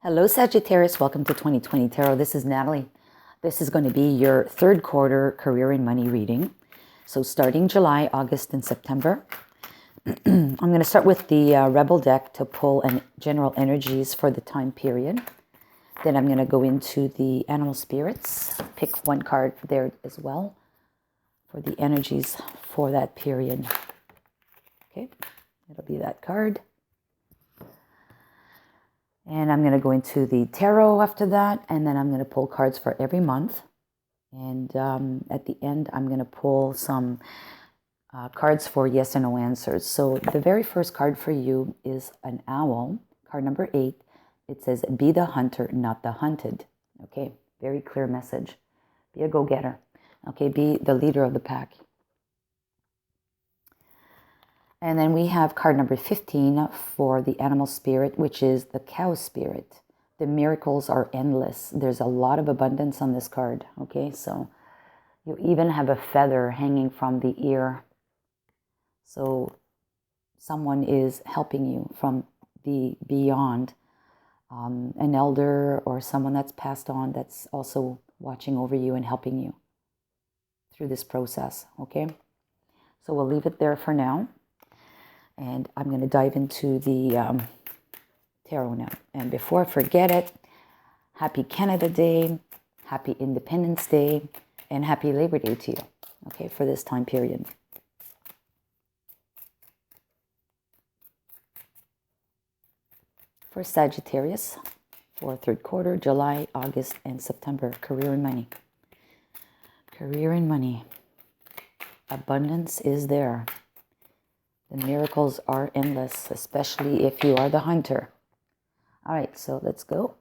Hello, Sagittarius. Welcome to 2020 Tarot. This is Natalie. This is going to be your third quarter career and money reading. So starting July, August, and September. I'm going to start with the Rebel deck to pull general energies for the time period. Then I'm going to go into the animal spirits. Pick one card there as well for the energies for that period. Okay, it'll be that card. And I'm going to go into the tarot after that, and then I'm going to pull cards for every month. And at the end, I'm going to pull some cards for yes and no answers. So the very first card for you is an owl, card number 8. It says, be the hunter, not the hunted. Okay, very clear message. Be a go-getter. Okay, be the leader of the pack. And then we have card number 15 for the animal spirit, which is the cow spirit. The miracles are endless. There's a lot of abundance on this card. Okay, so you even have a feather hanging from the ear. So someone is helping you from the beyond. An elder or someone that's passed on that's also watching over you and helping you through this process. Okay, so we'll leave it there for now. And I'm going to dive into the tarot now. And before I forget it, happy Canada Day, happy Independence Day, and happy Labor Day to you, okay, for this time period. For Sagittarius, for third quarter, July, August, and September, career and money. Career and money. Abundance is there. The miracles are endless, especially if you are the hunter. All right, so let's go.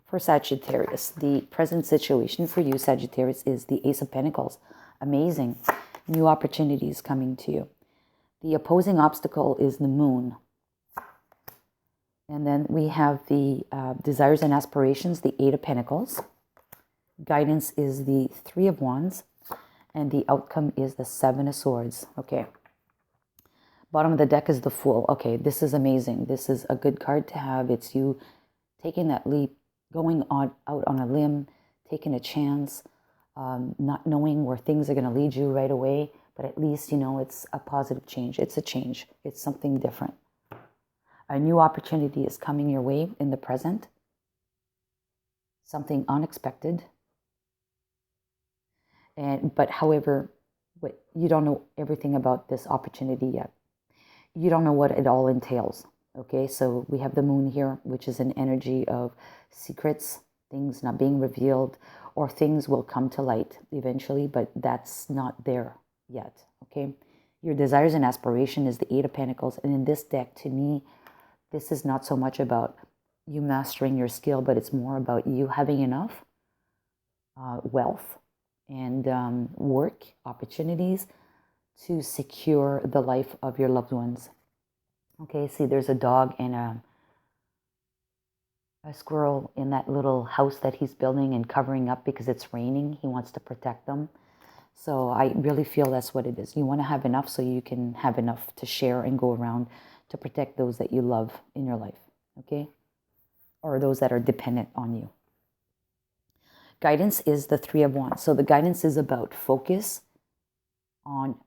For Sagittarius, the present situation for you, Sagittarius, is the Ace of Pentacles. Amazing. New opportunities coming to you. The opposing obstacle is the moon. And then we have the desires and aspirations, the Eight of Pentacles. Guidance is the Three of Wands. And the outcome is the Seven of Swords. Okay. Bottom of the deck is the Fool. Okay, this is amazing. This is a good card to have. It's you taking that leap, going out on a limb, taking a chance, not knowing where things are going to lead you right away. But at least, you know, it's a positive change. It's a change. It's something different. A new opportunity is coming your way in the present. Something unexpected. But however, you don't know everything about this opportunity yet. You don't know what it all entails. Okay, so we have the moon here, which is an energy of secrets, things not being revealed, or things will come to light eventually, but that's not there yet. Okay, your desires and aspiration is the Eight of Pentacles, and in this deck, to me, this is not so much about you mastering your skill, but it's more about you having enough wealth and work opportunities to secure the life of your loved ones. Okay, see, there's a dog and a squirrel in that little house that he's building and covering up because it's raining. He wants to protect them. So I really feel that's what it is. You want to have enough so you can have enough to share and go around to protect those that you love in your life, okay? Or those that are dependent on you. Guidance is the Three of Wands. So the guidance is about focus on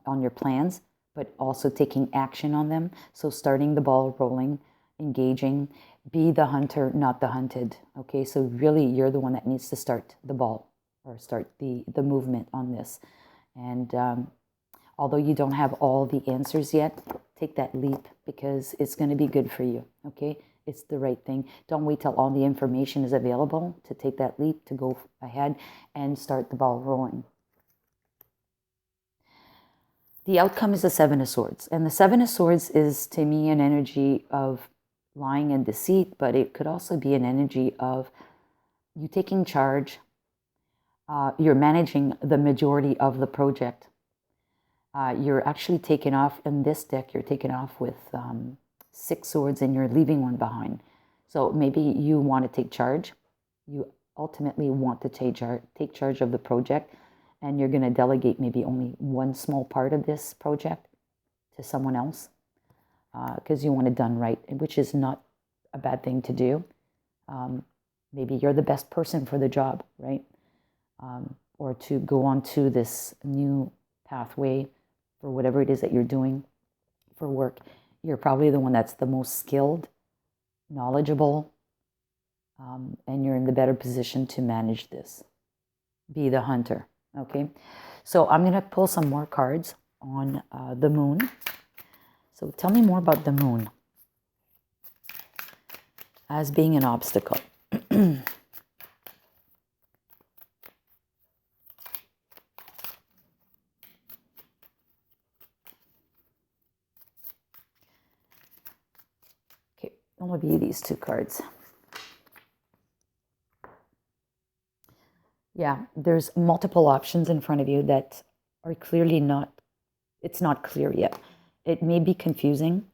your plans, but also taking action on them. So starting the ball rolling, engaging, be the hunter, not the hunted. Okay, so really you're the one that needs to start the ball or start the movement on this. And although you don't have all the answers yet, take that leap because it's going to be good for you. Okay. It's the right thing. Don't wait till all the information is available to take that leap, to go ahead and start the ball rolling. The outcome is the Seven of Swords. And the Seven of Swords is, to me, an energy of lying and deceit, but it could also be an energy of you taking charge. You're managing the majority of the project. You're actually taken off, in this deck, you're taken off with 6 swords and you're leaving one behind. So maybe you want to take charge. You ultimately want to take charge of the project, and you're going to delegate maybe only one small part of this project to someone else. because you want it done right, which is not a bad thing to do. Maybe you're the best person for the job, right? Or to go on to this new pathway for whatever it is that you're doing for work. You're probably the one that's the most skilled, knowledgeable, and you're in the better position to manage this. Be the hunter, okay? So I'm going to pull some more cards on the moon. So tell me more about the moon as being an obstacle. Okay, I'm going to be these two cards. Yeah, there's multiple options in front of you that are clearly not, it's not clear yet. It may be confusing.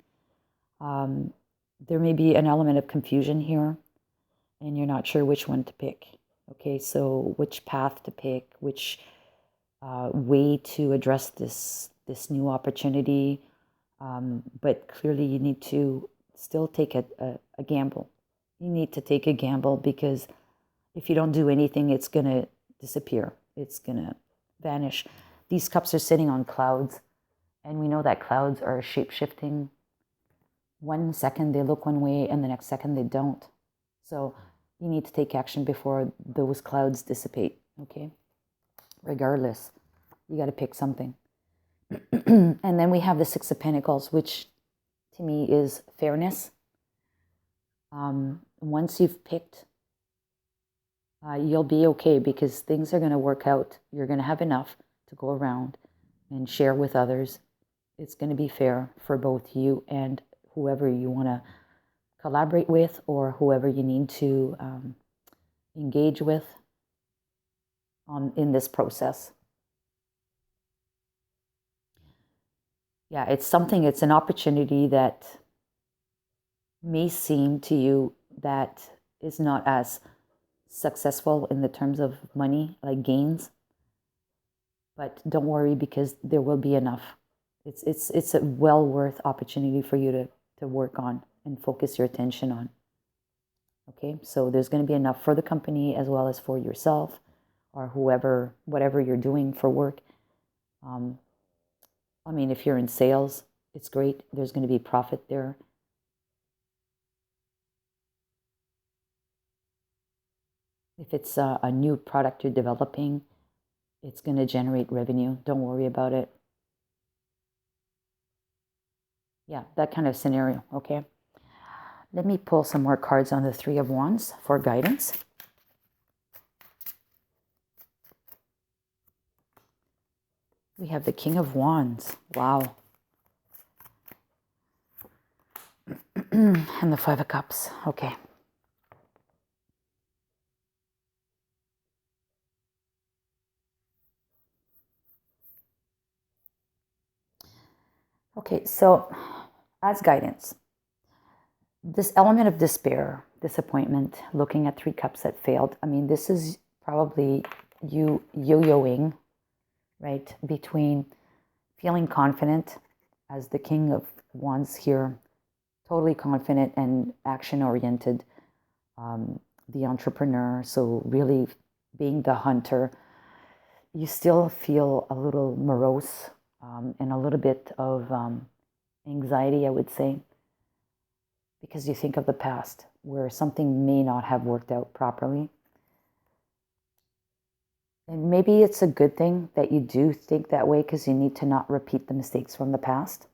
There may be an element of confusion here, and you're not sure which one to pick. Okay, so which path to pick, which way to address this new opportunity. But clearly you need to still take a gamble. You need to take a gamble, because if you don't do anything, it's going to disappear. It's going to vanish. These cups are sitting on clouds, and we know that clouds are shape-shifting. 1 second they look one way, and the next second they don't. So you need to take action before those clouds dissipate, okay? Regardless, you got to pick something. And then we have the Six of Pentacles, which to me is fairness. Once you've picked, you'll be okay, because things are going to work out. You're going to have enough to go around and share with others. It's going to be fair for both you and whoever you want to collaborate with, or whoever you need to engage with in this process. Yeah, it's an opportunity that may seem to you that is not as successful in the terms of money, like gains. But don't worry, because there will be enough. It's a well worth opportunity for you to work on and focus your attention on. Okay, so there's going to be enough for the company as well as for yourself, or whatever you're doing for work. I mean, if you're in sales, it's great. There's going to be profit there. If it's a new product you're developing, it's going to generate revenue. Don't worry about it. Yeah, that kind of scenario, okay? Let me pull some more cards on the Three of Wands for guidance. We have the King of Wands. Wow. And the Five of Cups. Okay. Okay, so as guidance, this element of despair, disappointment, looking at 3 cups that failed. I mean, this is probably you yo-yoing, right, between feeling confident as the King of Wands here, totally confident and action-oriented, the entrepreneur, so really being the hunter. You still feel a little morose and a little bit of anxiety, I would say, because you think of the past where something may not have worked out properly. And maybe it's a good thing that you do think that way, because you need to not repeat the mistakes from the past.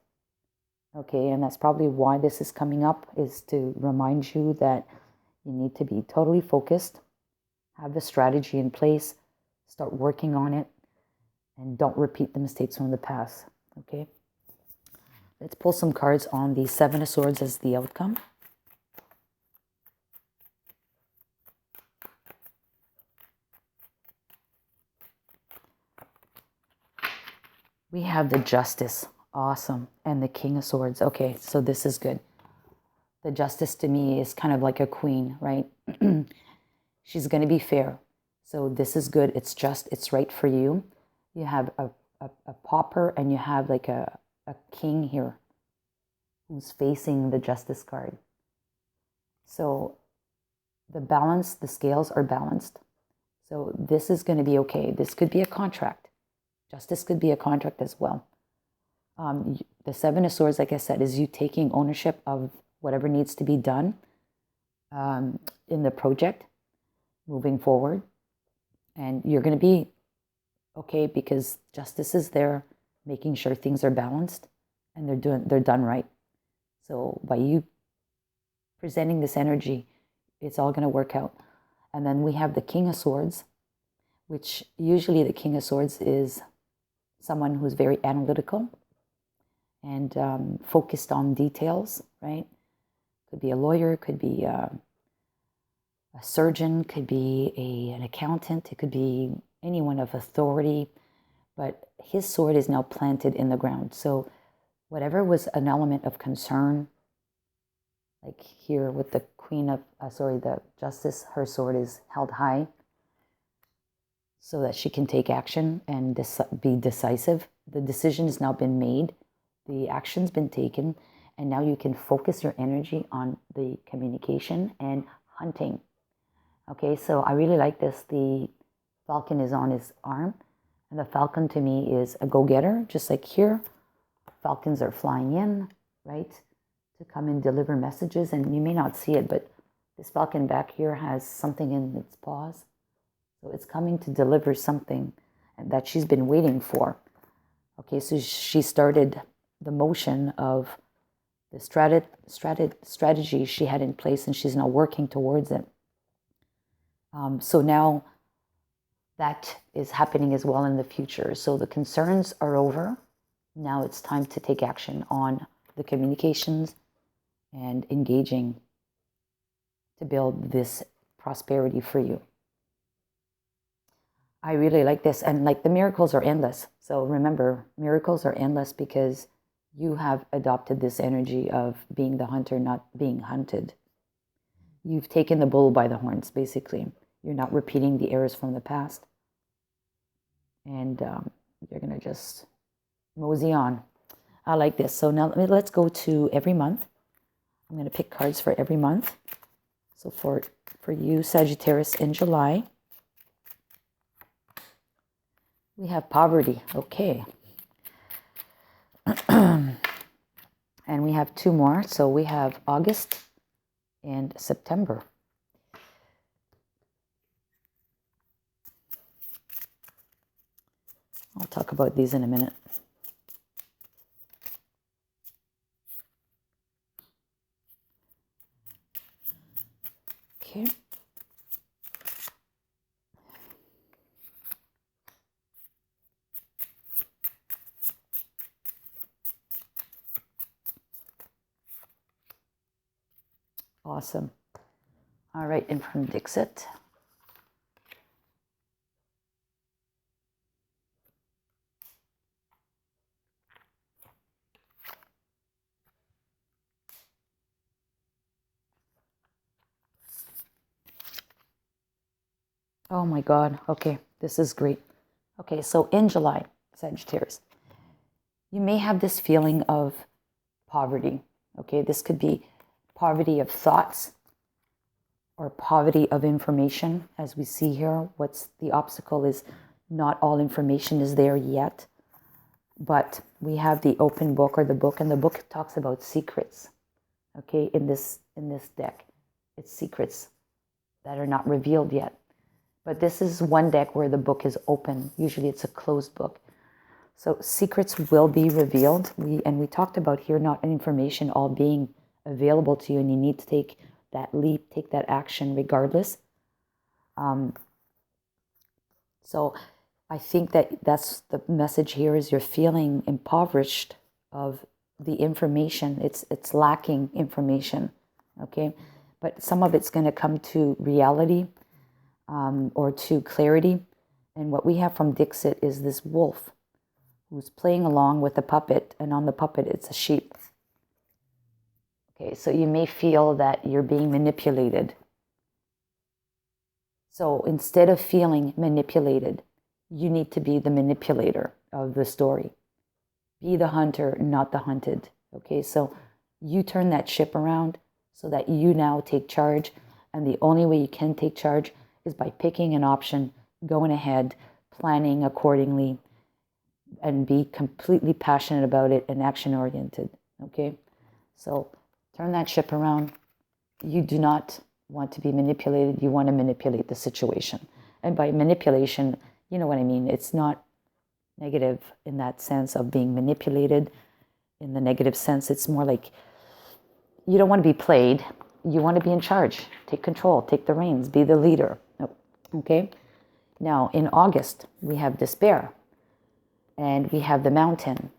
Okay, and that's probably why this is coming up, is to remind you that you need to be totally focused, have the strategy in place, start working on it, and don't repeat the mistakes from the past. Okay, let's pull some cards on the Seven of Swords as the outcome. We have the Justice, awesome, and the King of Swords. Okay, so this is good. The Justice to me is kind of like a queen, right? She's going to be fair. So this is good. It's just, it's right for you. You have a pauper, and you have like a king here who's facing the Justice card. So the scales are balanced. So this is going to be okay. This could be a contract. Justice could be a contract as well. The Seven of Swords, like I said, is you taking ownership of whatever needs to be done in the project moving forward. And you're going to be okay because Justice is there making sure things are balanced and they're done right. So by you presenting this energy, it's all going to work out. And then we have the King of Swords, which usually the King of Swords is someone who's very analytical and focused on details, right? Could be a lawyer, could be a surgeon, could be an accountant, it could be anyone of authority, but his sword is now planted in the ground. So whatever was an element of concern, like here with the the Justice, her sword is held high so that she can take action and be decisive. The decision has now been made, the action's been taken, and now you can focus your energy on the communication and hunting. Okay, so I really like this. The falcon is on his arm, and the falcon to me is a go-getter, just like here. Falcons are flying in, right, to come and deliver messages, and you may not see it, but this falcon back here has something in its paws. So it's coming to deliver something that she's been waiting for. Okay, so she started the motion of the strategy she had in place, and she's now working towards it. So now that is happening as well in the future. So the concerns are over. Now it's time to take action on the communications and engaging to build this prosperity for you. I really like this. And like the miracles are endless. So remember, miracles are endless because you have adopted this energy of being the hunter, not being hunted. You've taken the bull by the horns, basically. You're not repeating the errors from the past. And you're going to just mosey on. I like this. So now let's go to every month. I'm going to pick cards for every month. So for you, Sagittarius, in July, we have poverty. Okay. And we have two more. So we have August and September. I'll talk about these in a minute. Okay. Awesome. All right, and from Dixit. Oh my God. Okay, this is great. Okay, so in July, Sagittarius, you may have this feeling of poverty. Okay, this could be poverty of thoughts or poverty of information. As we see here, what's the obstacle is not all information is there yet. But we have the open book or the book, and the book talks about secrets. Okay, in this deck, it's secrets that are not revealed yet. But this is one deck where the book is open. Usually it's a closed book. So secrets will be revealed. We talked about here not information all being available to you, and you need to take that leap, take that action regardless. So I think that's the message here is you're feeling impoverished of the information. It's lacking information, okay? But some of it's going to come to reality. Or to clarity. And what we have from Dixit is this wolf who's playing along with the puppet, and on the puppet it's a sheep. Okay, so you may feel that you're being manipulated. So instead of feeling manipulated, you need to be the manipulator of the story. Be the hunter, not the hunted. Okay, so You turn that ship around so that you now take charge. And the only way you can take charge is by picking an option, going ahead, planning accordingly, and be completely passionate about it and action oriented. Okay? So turn that ship around. You do not want to be manipulated. You want to manipulate the situation. And by manipulation, you know what I mean. It's not negative in that sense of being manipulated. In the negative sense, it's more like you don't want to be played. You want to be in charge. Take control. Take the reins. Be the leader. Okay? Now, in August, we have despair. And we have the mountain.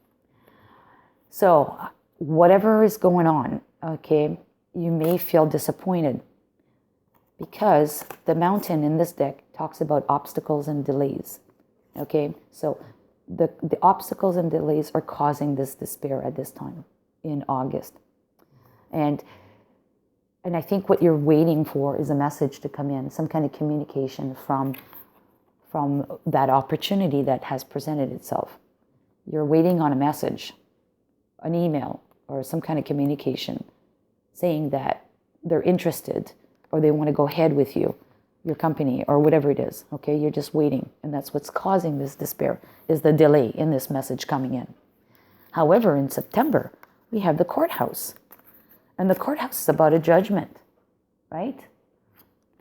So, whatever is going on, okay, you may feel disappointed. Because the mountain in this deck talks about obstacles and delays. Okay? So, the obstacles and delays are causing this despair at this time in August. And I think what you're waiting for is a message to come in, some kind of communication from that opportunity that has presented itself. You're waiting on a message, an email, or some kind of communication saying that they're interested or they want to go ahead with you, your company, or whatever it is. Okay, you're just waiting. And that's what's causing this despair, is the delay in this message coming in. However, in September, we have the courthouse. And the courthouse is about a judgment, right?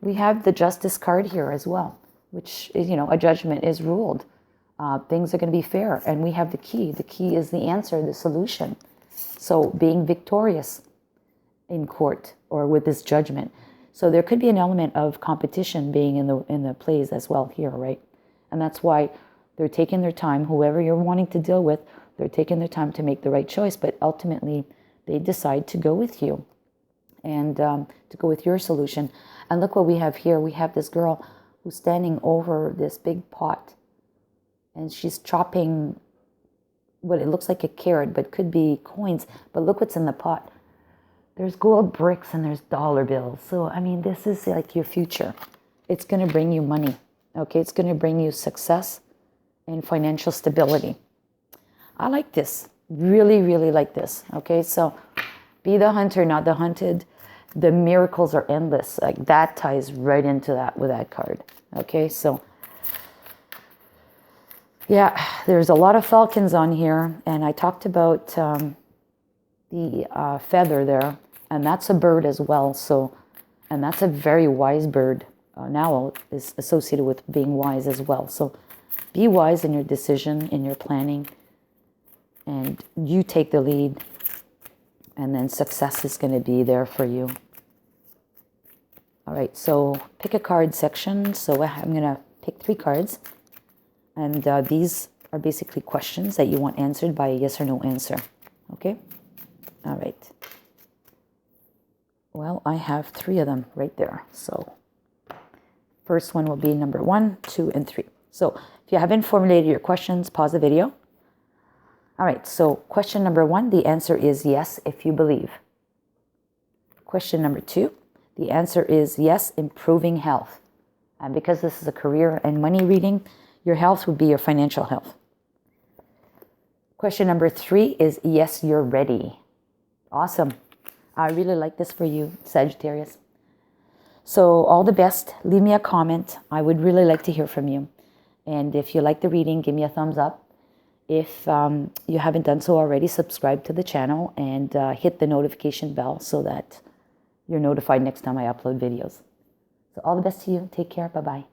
We have the justice card here as well, which is, a judgment is ruled. Things are going to be fair. And we have the key. The key is the answer, the solution. So being victorious in court or with this judgment. So there could be an element of competition being in the plays as well here, right? And that's why they're taking their time. Whoever you're wanting to deal with, they're taking their time to make the right choice. But ultimately, they decide to go with you and to go with your solution. And look what we have here. We have this girl who's standing over this big pot. And she's chopping what it looks like a carrot, but could be coins. But look what's in the pot. There's gold bricks and there's dollar bills. So, I mean, this is like your future. It's going to bring you money. Okay, it's going to bring you success and financial stability. I like this. Really, really like this. Okay, so be the hunter, not the hunted. The miracles are endless. Like that ties right into that with that card. Okay, so yeah, there's a lot of falcons on here, and I talked about the feather there, and that's a bird as well. So, and that's a very wise bird. An owl is associated with being wise as well. So, be wise in your decision, in your planning, and you take the lead, and then success is going to be there for you. All right, so pick a card section. So I'm going to pick 3 cards. And these are basically questions that you want answered by a yes or no answer. Okay? All right. Well, I have 3 of them right there. So first one will be number 1, 2, and 3. So if you haven't formulated your questions, pause the video. All right, so question number 1, the answer is yes, if you believe. Question number 2, the answer is yes, improving health. And because this is a career and money reading, your health would be your financial health. Question number 3 is yes, you're ready. Awesome. I really like this for you, Sagittarius. So all the best. Leave me a comment. I would really like to hear from you. And if you like the reading, give me a thumbs up. If you haven't done so already, subscribe to the channel and hit the notification bell so that you're notified next time I upload videos. So all the best to you. Take care. Bye-bye.